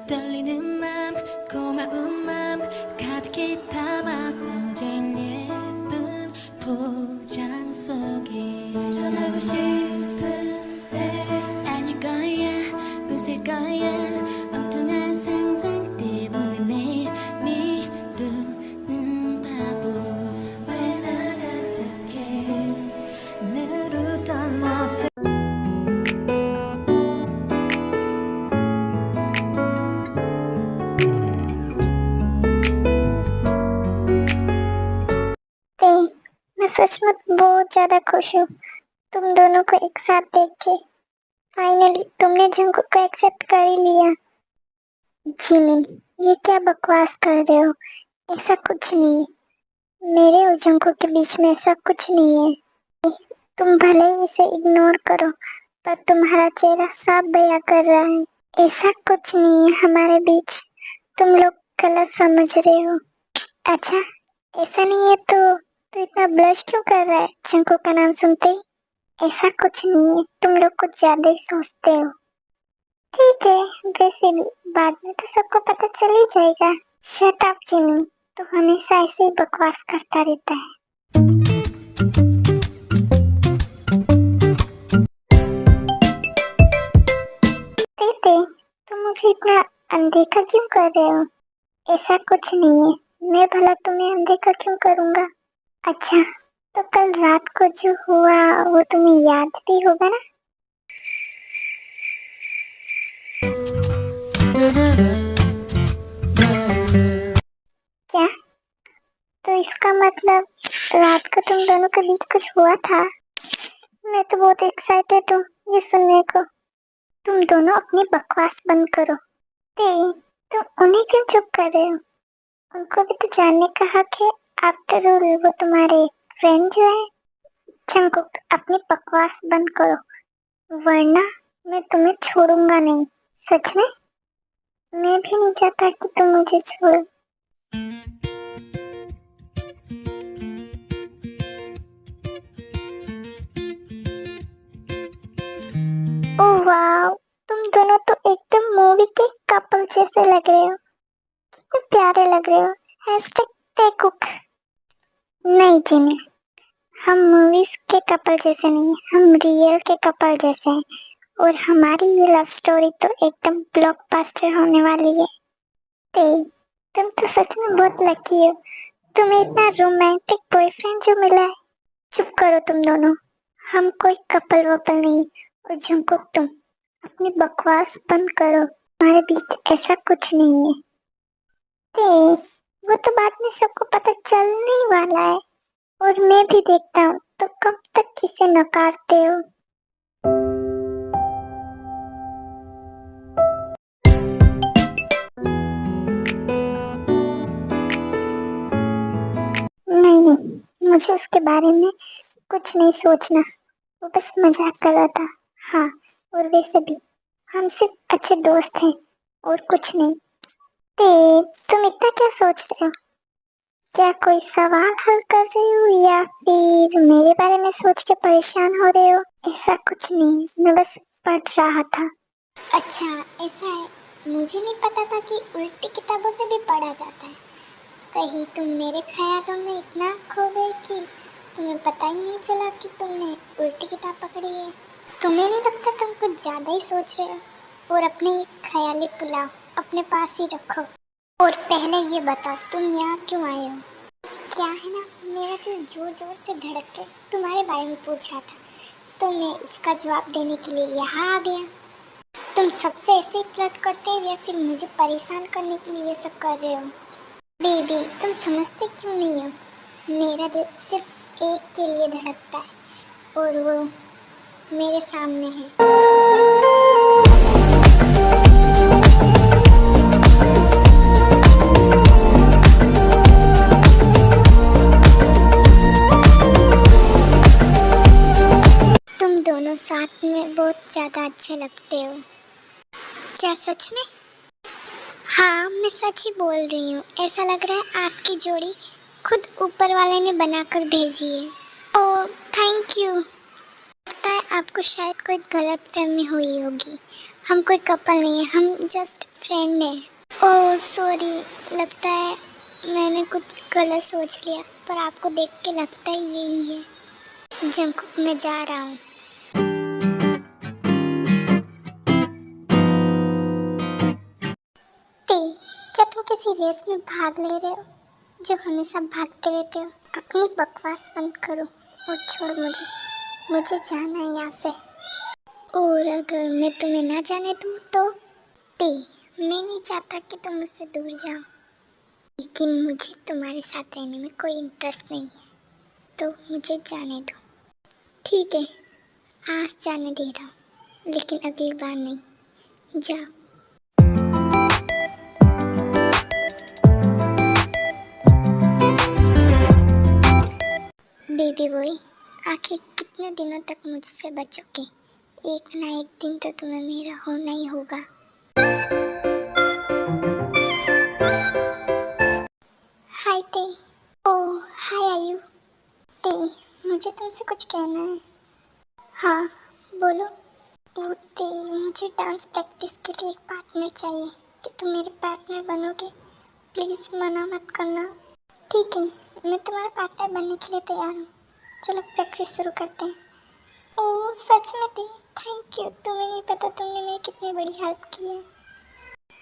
떨리는 맘 고마운 맘 가득히 담아서 제일 예쁜 포장 속에 전하고 싶은데 아닐 거야 웃을 거야 엉뚱한 상상 때문에 매일 미루는 바보 왜 나가 착해 누르던 모습 मैं सच में बहुत ज्यादा खुश हूँ तुम दोनों को एक साथ देख के। फाइनली तुमने जंगकुक को एक्सेप्ट कर ही लिया। जिमिन, ये क्या बकवास कर रहे हो? ऐसा कुछ नहीं है। मेरे और जंगकुक के बीच में ऐसा कुछ नहीं है। तुम भले ही इसे इग्नोर करो, पर तुम्हारा चेहरा साफ बयां कर रहा है ऐसा कुछ नहीं है हमारे बीच। तुम लोग गलत समझ रहे हो। अच्छा, ऐसा नहीं है तो इतना ब्लश क्यों कर रहा है जंगकुक का नाम सुनते ही? ऐसा कुछ नहीं है, तुम लोग कुछ ज्यादा ही सोचते हो। ठीक है, वैसे भी बाद में तो सबको पता चल ही जाएगा। शट अप जिमी, तो हमेशा ऐसे ही बकवास करता रहता है। ते तुम मुझे इतना अनदेखा क्यों कर रहे हो? ऐसा कुछ नहीं है, मैं भला तुम्हें अनदेखा क्यों करूंगा? अच्छा, तो कल रात को जो हुआ वो तुम्हें याद भी होगा ना? क्या? तो इसका मतलब रात को तुम दोनों के बीच कुछ हुआ था? मैं तो बहुत एक्साइटेड हूँ ये सुनने को। तुम दोनों अपनी बकवास बंद करो। तुम उन्हें क्यों चुप कर रहे हो? उनको भी तो जानने का हक है। आफ्टर ऑल वो तुम्हारे फ्रेंड जो है। जंगकुक, अपनी बकवास बंद करो, वरना मैं तुम्हें छोड़ूंगा नहीं। सच में मैं भी नहीं चाहता कि तुम मुझे छोड़ो। ओह वाव, तुम दोनों तो एकदम मूवी के कपल जैसे लग रहे हो। कितने प्यारे लग रहे हो। हैशटैग टेकुक। नहीं जिमी, हम मूवीज के कपल जैसे नहीं, हम रियल के कपल जैसे हैं। और हमारी ये लव स्टोरी तो एकदम ब्लॉकबस्टर होने वाली है। तुम तो सच में बहुत लकी हो, तुम्हें इतना रोमांटिक बॉयफ्रेंड जो मिला है। चुप करो तुम दोनों, हम कोई कपल वपल नहीं। और जंगकुक, तुम अपनी बकवास बंद करो, हमारे बीच ऐसा कुछ नहीं है। वो तो बाद में सबको पता चलने ही वाला है, और मैं भी देखता हूँ तो कब तक इसे नकारते हो। नहीं, मुझे उसके बारे में कुछ नहीं सोचना। वो बस मजाक कर रहा था। हाँ, और वैसे भी हम सिर्फ अच्छे दोस्त हैं और कुछ नहीं। तुम इतना क्या सोच रहे हो? क्या कोई सवाल हल कर रहे हो या फिर मेरे बारे में सोच के परेशान हो रहे हो? ऐसा कुछ नहीं, मैं बस पढ़ रहा था। अच्छा, ऐसा है। मुझे नहीं पता था कि उल्टी किताबों से भी पढ़ा जाता है। कहीं तुम मेरे ख्यालों में इतना खो गए कि तुम्हें पता ही नहीं चला कि तुमने उल्टी किताब पकड़ी है। तुम्हें नहीं लगता तुम कुछ ज़्यादा ही सोच रहे हो? और अपने ये ख्याली पुलाव अपने पास ही रखो। और पहले ये बताओ, तुम यहाँ क्यों आए हो? क्या है ना, मेरा दिल जोर जोर से धड़क कर तुम्हारे बारे में पूछ रहा था, तो मैं इसका जवाब देने के लिए यहाँ आ गया। तुम सबसे ऐसे ही फ्लर्ट करते हो या फिर मुझे परेशान करने के लिए ये सब कर रहे हो? बेबी, तुम समझते क्यों नहीं हो? मेरा दिल सिर्फ एक के लिए धड़कता है, और वो मेरे सामने है। तुम दोनों साथ में बहुत ज़्यादा अच्छे लगते हो। क्या सच में? हाँ, मैं सच ही बोल रही हूँ। ऐसा लग रहा है आपकी जोड़ी खुद ऊपर वाले ने बनाकर भेजी है। ओह, थैंक यू। लगता है आपको शायद कोई गलतफहमी हुई होगी। हम कोई कपल नहीं है, हम जस्ट फ्रेंड हैं। ओह सॉरी, लगता है मैंने कुछ गलत सोच लिया, पर आपको देख के लगता ही यही है। जंकुक, मैं जा रहा हूँ। क्या तुम किसी रेस में भाग ले रहे हो जो हमेशा भागते रहते हो? अपनी बकवास बंद करो और छोड़ मुझे जाना है यहाँ से। और अगर मैं तुम्हें ना जाने दूँ तो? मैं नहीं चाहता कि तुम मुझसे दूर जाओ, लेकिन मुझे तुम्हारे साथ रहने में कोई इंटरेस्ट नहीं है, तो मुझे जाने दो। ठीक है, आज जाने दे रहा हूँ, लेकिन अगली बार नहीं। जाओ। बेबी बॉय, आखिर कितने दिनों तक मुझसे बचोगे? एक ना एक दिन तो तुम्हें मेरा होना ही होगा। हाय ते। ओह हाय आयु। ते, मुझे तुमसे कुछ कहना है। हाँ बोलो। वो ते, मुझे डांस प्रैक्टिस के लिए एक पार्टनर चाहिए। कि तुम मेरे पार्टनर बनोगे? प्लीज़ मना मत करना। ठीक है, मैं तुम्हारा पार्टनर बनने के लिए तैयार हूँ। चलो प्रैक्टिस शुरू करते हैं। ओह सच में थे, थैंक यू। तुम्हें नहीं पता तुमने मेरी कितनी बड़ी हेल्प की है।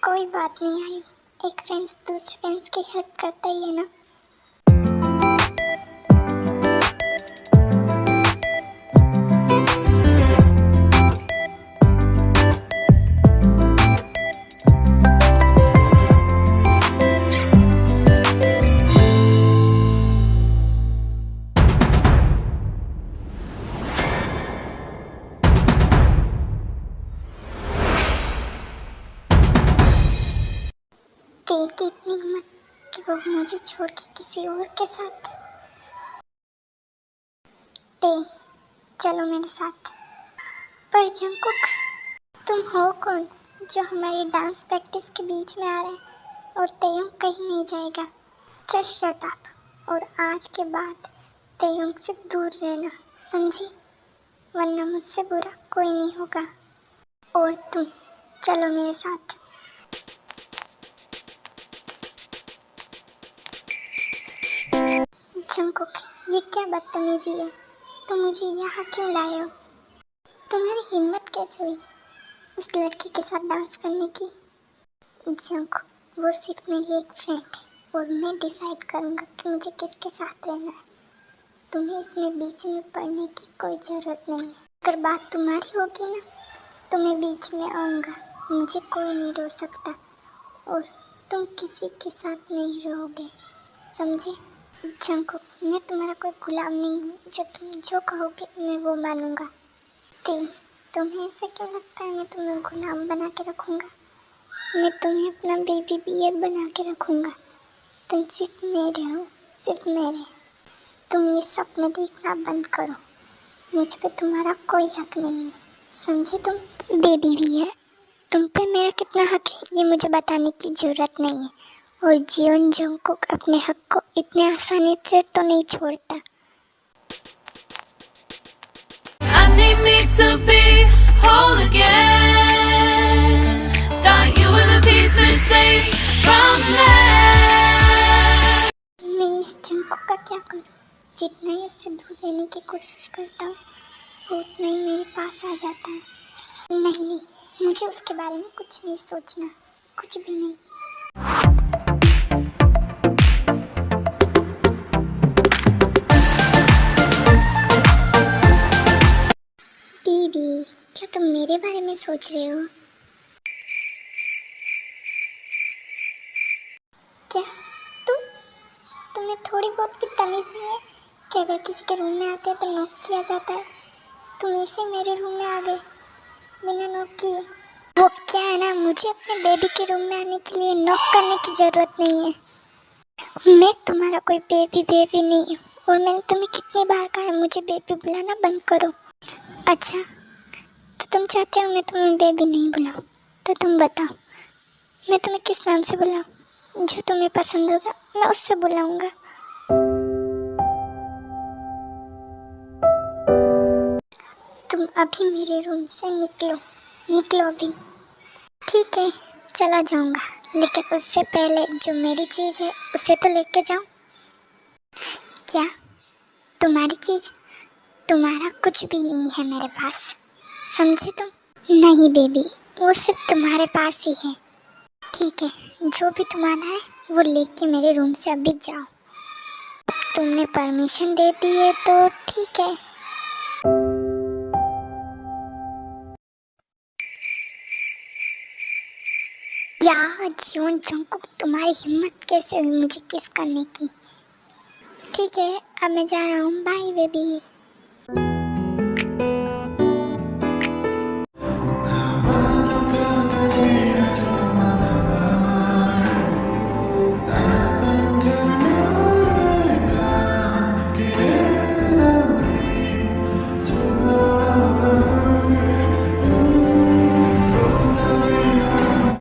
कोई बात नहीं आयु, एक फ्रेंड्स दूसरे फ्रेंड्स की हेल्प करता ही है ना। की इतनी हिम्मत कि वो मुझे छोड़ के किसी और के साथ। चलो मेरे साथ। पर जंकुक, तुम हो कौन जो हमारी डांस प्रैक्टिस के बीच में आ रहे हैं? और तेयोंग कहीं नहीं जाएगा। जस्ट शट अप, और आज के बाद तेयोंग से दूर रहना, समझी? वरना मुझसे बुरा कोई नहीं होगा। और तुम चलो मेरे साथ। जंकुक, ये क्या बदतमीजी है? तुम मुझे यहाँ क्यों लाए हो? तुम्हारी हिम्मत कैसे हुई उस लड़की के साथ डांस करने की? जंकुक, वो सिर्फ मेरी एक फ्रेंड है और मैं डिसाइड करूँगा कि मुझे किसके साथ रहना है। तुम्हें इसमें बीच में पड़ने की कोई ज़रूरत नहीं है। अगर बात तुम्हारी होगी ना, तो मैं बीच में आऊँगा। मुझे कोई नहीं रोक सकता, और तुम किसी के साथ नहीं रहोगे, समझे? जंकुक, मैं तुम्हारा कोई गुलाम नहीं हूँ। जो तुम जो कहोगे मैं वो मानूंगा। तुम्हें ऐसा क्यों लगता है मैं तुम्हें गुलाम बना के रखूँगा? मैं तुम्हें अपना बेबी बियर बना के रखूँगा। तुम सिर्फ मेरे हो, सिर्फ मेरे। तुम ये सपने देखना बंद करो। मुझ पे तुम्हारा कोई हक नहीं है, समझे तुम? बेबी बियर, तुम पे मेरा कितना हक है ये मुझे बताने की ज़रूरत नहीं है। और जियोन जंकुक अपने हक को इतने आसानी से तो नहीं छोड़ता। I need me to be whole again. Thought you were the piece missing from left. मैं इस जंकुक का क्या करूं? जितना ही उससे दूर रहने की कोशिश करता हूँ, उतना ही मेरे पास आ जाता है। नहीं, मुझे उसके बारे में कुछ नहीं सोचना, कुछ भी नहीं। बीबी, क्या तुम मेरे बारे में सोच रहे हो? क्या तुम्हें थोड़ी बहुत भी तमीज़ नहीं है कि अगर किसी के रूम में आते हैं तो नॉक किया जाता है? तुम ऐसे मेरे रूम में आ गए बिना नॉक किए। वो क्या है ना, मुझे अपने बेबी के रूम में आने के लिए नॉक करने की ज़रूरत नहीं है। मैं तुम्हारा कोई बेबी नहीं हूँ, और मैंने तुम्हें कितनी बार कहा है मुझे बेबी बुलाना बंद करो। अच्छा, तो तुम चाहते हो मैं तुम्हें बेबी नहीं बुलाऊँ? तो तुम बताओ, मैं तुम्हें किस नाम से बुलाऊँ? जो तुम्हें पसंद होगा मैं उससे बुलाऊँगा। तुम अभी मेरे रूम से निकलो, निकलो अभी। ठीक है, चला जाऊंगा, लेकिन उससे पहले जो मेरी चीज़ है उसे तो लेके जाऊं। क्या? तुम्हारी चीज़? तुम्हारा कुछ भी नहीं है मेरे पास, समझे तुम? नहीं बेबी, वो सिर्फ तुम्हारे पास ही है। ठीक है, जो भी तुम्हारा है वो लेके मेरे रूम से अभी जाओ। तुमने परमिशन दे दी है तो ठीक है। या जियोन जंगकुक, तुम्हारी हिम्मत कैसे हुई मुझे किस करने की? ठीक है, अब मैं जा रहा हूँ, बाय बेबी।